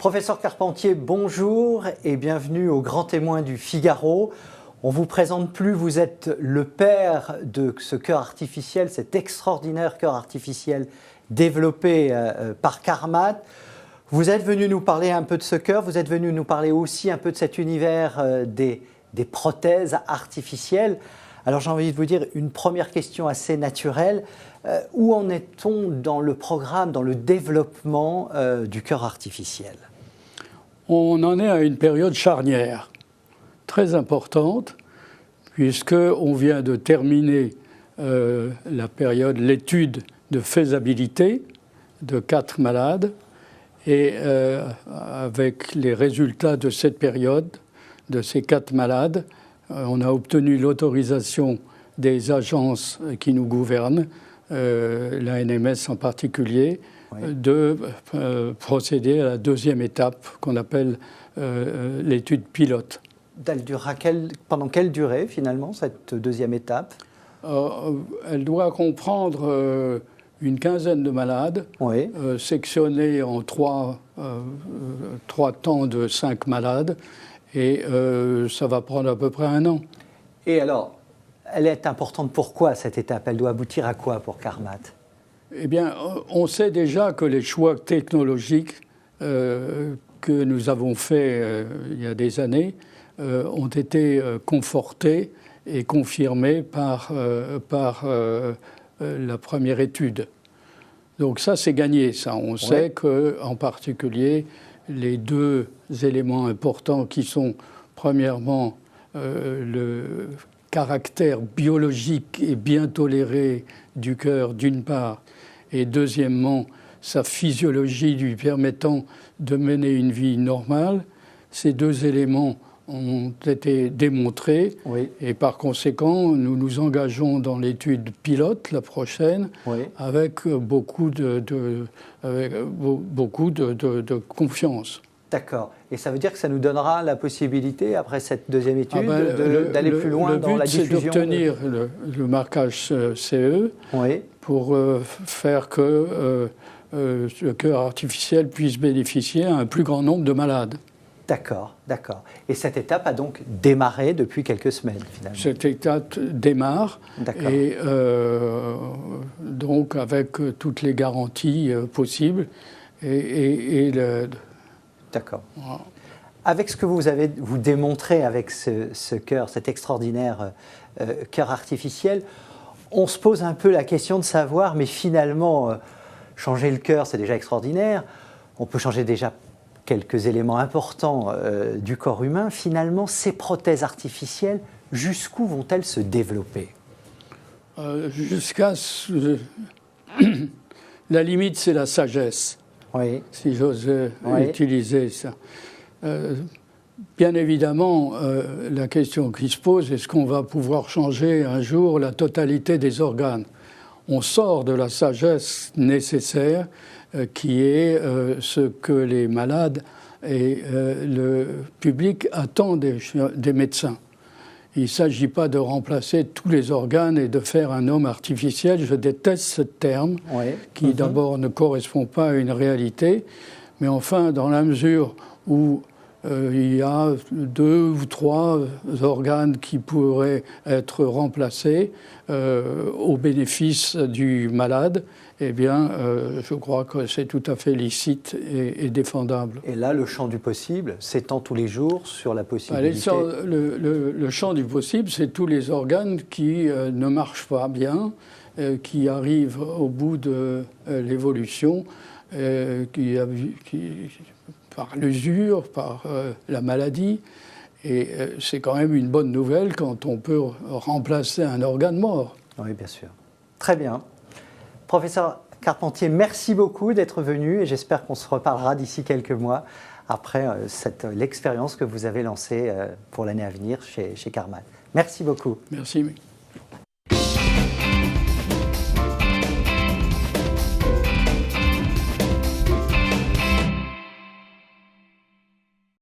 Professeur Carpentier, bonjour et bienvenue au Grand Témoin du Figaro. On ne vous présente plus, vous êtes le père de ce cœur artificiel, cet extraordinaire cœur artificiel développé par Carmat. Vous êtes venu nous parler un peu de ce cœur, vous êtes venu nous parler aussi un peu de cet univers des prothèses artificielles. Alors j'ai envie de vous dire une première question assez naturelle. Où en est-on dans le programme, dans le développement du cœur artificiel ? On en est à une période charnière, très importante, puisqu'on vient de terminer l'étude de faisabilité de 4 malades. Et avec les résultats de cette période, de ces 4 malades, on a obtenu l'autorisation des agences qui nous gouvernent, l'ANMS en particulier, oui, de procéder à la deuxième étape qu'on appelle l'étude pilote. Elle durera pendant quelle durée finalement cette deuxième étape ? Elle doit comprendre une quinzaine de malades, oui, sectionnés en 3 temps de 5 malades, et ça va prendre à peu près 1 an. Et alors, elle est importante pourquoi cette étape ? Elle doit aboutir à quoi pour Carmat ? Eh bien, on sait déjà que les choix technologiques que nous avons faits il y a des années ont été confortés et confirmés par la première étude. Donc ça, c'est gagné, ça. On sait qu'en particulier, les 2 éléments importants qui sont, premièrement, le caractère biologique et bien toléré du cœur, d'une part, et deuxièmement, sa physiologie lui permettant de mener une vie normale. Ces 2 éléments ont été démontrés, oui, et par conséquent, nous nous engageons dans l'étude pilote, la prochaine, oui, avec beaucoup de confiance. D'accord. Et ça veut dire que ça nous donnera la possibilité, après cette deuxième étude, d'aller plus loin dans la diffusion. Le but, c'est d'obtenir le marquage CE, oui, pour faire que le cœur artificiel puisse bénéficier à un plus grand nombre de malades. D'accord, d'accord. Et cette étape a donc démarré depuis quelques semaines, finalement. Cette étape démarre, et donc avec toutes les garanties possibles. D'accord. Voilà. Avec ce que vous démontrez avec ce cœur, cet extraordinaire cœur artificiel, on se pose un peu la question de savoir, mais finalement, changer le cœur, c'est déjà extraordinaire. On peut changer déjà quelques éléments importants du corps humain. Finalement, ces prothèses artificielles, jusqu'où vont-elles se développer ? Jusqu'à... La limite, c'est la sagesse, oui, si j'ose utiliser ça. Bien évidemment, la question qui se pose, est-ce qu'on va pouvoir changer un jour la totalité des organes ? On sort de la sagesse nécessaire, qui est ce que les malades et le public attendent des médecins. Il ne s'agit pas de remplacer tous les organes et de faire un homme artificiel. Je déteste ce terme, oui, qui d'abord ne correspond pas à une réalité, mais enfin, dans la mesure où il y a 2 ou 3 organes qui pourraient être remplacés au bénéfice du malade, eh bien, je crois que c'est tout à fait licite et défendable. Et là, le champ du possible s'étend tous les jours sur la possibilité... Le champ du possible, c'est tous les organes qui ne marchent pas bien, qui arrivent au bout de l'évolution, par l'usure, par la maladie. Et c'est quand même une bonne nouvelle quand on peut remplacer un organe mort. Oui, bien sûr. Très bien. Professeur Carpentier, merci beaucoup d'être venu et j'espère qu'on se reparlera d'ici quelques mois après l'expérience que vous avez lancée pour l'année à venir chez Carmat. Merci beaucoup. Merci.